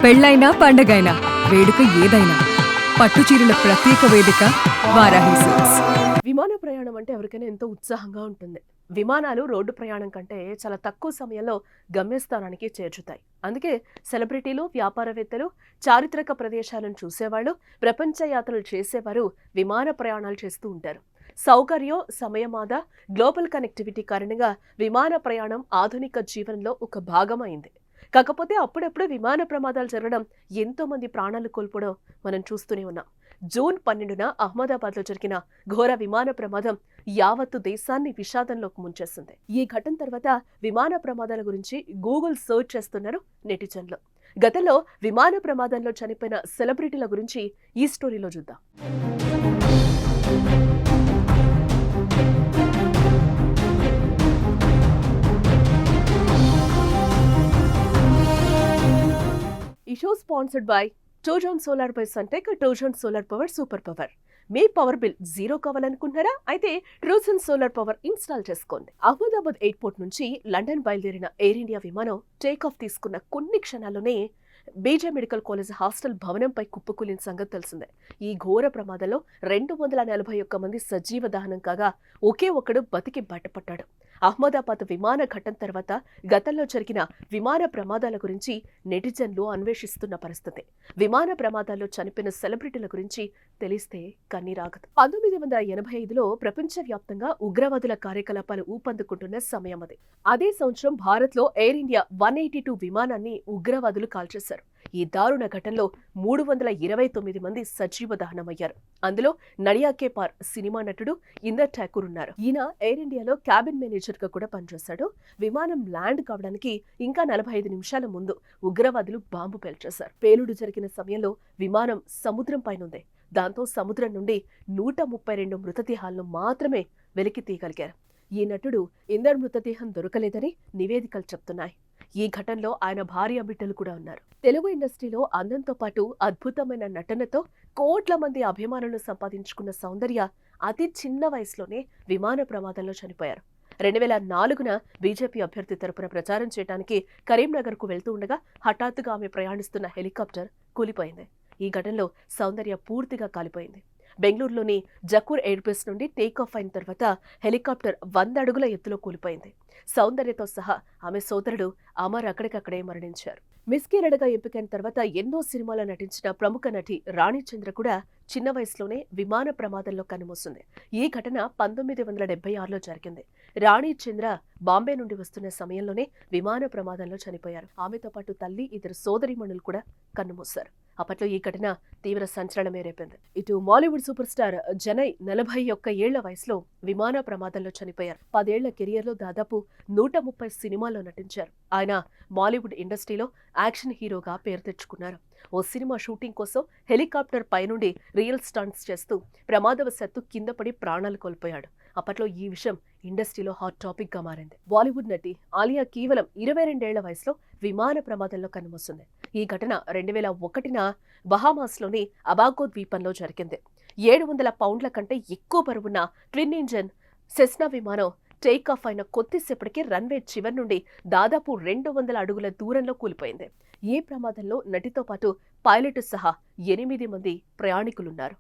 పెళ్ళైనా పండగైనా వేడుక ఏదైనా పట్టుచీరల ప్రత్యేక వేదిక వారాహి సిల్క్స్. విమాన ప్రయాణం అంటే ఎవరికైనా ఎంతో ఉత్సాహంగా ఉంటుంది. విమానాలు రోడ్డు ప్రయాణం కంటే చాలా తక్కువ సమయంలో గమ్యస్థానానికి చేర్చుతాయి. అందుకే సెలబ్రిటీలు, వ్యాపారవేత్తలు, చారిత్రక ప్రదేశాలను చూసేవాళ్ళు, ప్రపంచ యాత్రలు చేసేవారు విమాన ప్రయాణాలు చేస్తూ ఉంటారు. సౌకర్యం, సమయమాద, గ్లోబల్ కనెక్టివిటీ కారణంగా విమాన ప్రయాణం ఆధునిక జీవనంలో ఒక భాగం అయింది. కాకపోతే అప్పుడప్పుడు విమాన ప్రమాదాలు జరగడం, ఎంతో మంది ప్రాణాలు కోల్పోవడం మనం చూస్తూనే ఉన్నాం. జూన్ 12న అహ్మదాబాద్లో జరిగిన ఘోర విమాన ప్రమాదం యావత్తు దేశాన్ని విషాదంలోకి ముంచేసింది. ఈ ఘటన తర్వాత విమాన ప్రమాదాల గురించి గూగుల్ సర్చ్ చేస్తున్నారు నెటిజన్లు. గతంలో విమాన ప్రమాదంలో చనిపోయిన సెలబ్రిటీల గురించి ఈ స్టోరీలో చూద్దాం. ఈ show sponsored by Truzon solar by Suntech. Truzon solar power super power. మీ పవర్ బిల్ జీరో కావాలనుకుంటున్నారా? అయితే ట్రూసన్ సోలార్ పవర్ ఇన్స్టాల్ చేసుకోండి. అహ్మదాబాద్ ఎయిర్పోర్ట్ నుంచి లండన్ బయలుదేరిన ఎయిర్ ఇండియా విమానం టేక్ ఆఫ్ తీసుకున్న కొన్ని క్షణాల్లోనే బీజే మెడికల్ కాలేజ్ హాస్టల్ భవనంపై కుప్పకూలిన సంగతి తెలిసిందే. ఈ ఘోర ప్రమాదంలో 241 మంది సజీవ దహనం కాగా ఒకే ఒక్కడు బతికి బయటపడ్డాడు. అహ్మదాబాద్ విమాన ఘటన తర్వాత గతంలో జరిగిన విమాన ప్రమాదాల గురించి నెటిజన్లు అన్వేషిస్తున్న పరిస్థితి. విమాన ప్రమాదాల్లో చనిపోయిన సెలబ్రిటీల గురించి తెలిస్తే కన్నీరాగదు. 1985లో ప్రపంచవ్యాప్తంగా ఉగ్రవాదుల కార్యకలాపాలు ఊపందుకుంటున్న సమయం అది. అదే సంవత్సరం భారత్లో ఎయిర్ ఇండియా 182 విమానాన్ని ఉగ్రవాదులు కాల్చేశారు. ఈ దారుణ ఘటనలో 329 మంది సజీవ దహనమయ్యారు. అందులో నడియా కే పార్ సినిమా నటుడు ఇందర్ ఠాకూర్ ఉన్నారు. ఈయన ఎయిర్ ఇండియాలో క్యాబిన్ మేనేజర్ గా కూడా పనిచేశాడు. విమానం ల్యాండ్ కావడానికి ఇంకా 45 నిమిషాల ముందు ఉగ్రవాదులు బాంబు పేల్చేశారు. పేలుడు జరిగిన సమయంలో విమానం సముద్రం పైనుంది. దాంతో సముద్రం నుండి 132 మృతదేహాలను మాత్రమే వెలికి తీయగలిగారు. ఈ నటుడు ఇందర్ మృతదేహం దొరకలేదని నివేదికలు చెప్తున్నాయి. ఈ ఘటనలో ఆయన భార్య, బిడ్డలు కూడా ఉన్నారు. తెలుగు ఇండస్ట్రీలో అందంతో పాటు అద్భుతమైన నటనతో కోట్ల మంది అభిమానులను సంపాదించుకున్న సౌందర్య అతి చిన్న వయసులోనే విమాన ప్రమాదంలో చనిపోయారు. 2004న బీజేపీ అభ్యర్థి తరపున ప్రచారం చేయడానికి కరీంనగర్కు వెళ్తూ ఉండగా హఠాత్తుగా ఆమె ప్రయాణిస్తున్న హెలికాప్టర్ కూలిపోయింది. ఈ ఘటనలో సౌందర్య పూర్తిగా కాలిపోయింది. బెంగళూరులోని జకూర్ ఎయిర్బేస్ నుండి టేక్ ఆఫ్ అయిన తర్వాత హెలికాప్టర్ 100 అడుగుల ఎత్తులో కూలిపోయింది. సౌందర్యతో సహా ఆమె సోదరుడు అమర్ అక్కడికక్కడే మరణించారు. మిస్ కిరణ్గా ఎంపికైన తర్వాత ఎన్నో సినిమాల్లో నటించిన ప్రముఖ నటి రాణి చంద్ర కూడా చిన్న వయసులోనే విమాన ప్రమాదంలో కన్నుమూసింది. ఈ ఘటన 1976లో జరిగింది. రాణి చంద్ర బాంబే నుండి వస్తున్న సమయంలోనే విమాన ప్రమాదంలో చనిపోయారు. ఆమెతో పాటు తల్లి, ఇద్దరు సోదరీమణులు కూడా కన్నుమూశారు. అప్పట్లో ఈ ఘటన తీవ్ర సంచలనమే రేపింది. ఇటు మాలీవుడ్ సూపర్ స్టార్ జనై 41 ఏళ్ల వయసులో విమాన ప్రమాదంలో చనిపోయారు. 10 ఏళ్ల కెరియర్లో దాదాపు 130 సినిమాల్లో నటించారు. ఆయన మాలీవుడ్ ఇండస్ట్రీలో యాక్షన్ హీరోగా పేరు తెచ్చుకున్నారు. ఓ సినిమా షూటింగ్ కోసం హెలికాప్టర్ పైనుండి రియల్ స్టంట్స్ చేస్తూ ప్రమాదవశాత్తు కింద పడి ప్రాణాలు కోల్పోయాడు. అప్పట్లో ఈ విషయం ఇండస్ట్రీలో హాట్ టాపిక్ గా మారింది. బాలీవుడ్ నటి ఆలియా కేవలం 22 ఏళ్ల వయసులో విమాన ప్రమాదంలో కన్నుమూసింది. ఈ ఘటన 2001న బహామాస్లోని అబాగో ద్వీపంలో జరిగింది. 700 పౌండ్ల కంటే ఎక్కువ బరువున్న ట్విన్ ఇంజన్ సెస్నా విమానం టేక్ ఆఫ్ అయిన కొద్దిసేపటికి రన్వే చివరి నుండి దాదాపు 200 అడుగుల దూరంలో కూలిపోయింది. ఈ ప్రమాదంలో నటితో పాటు పైలట్ సహా 8 మంది ప్రయాణికులున్నారు.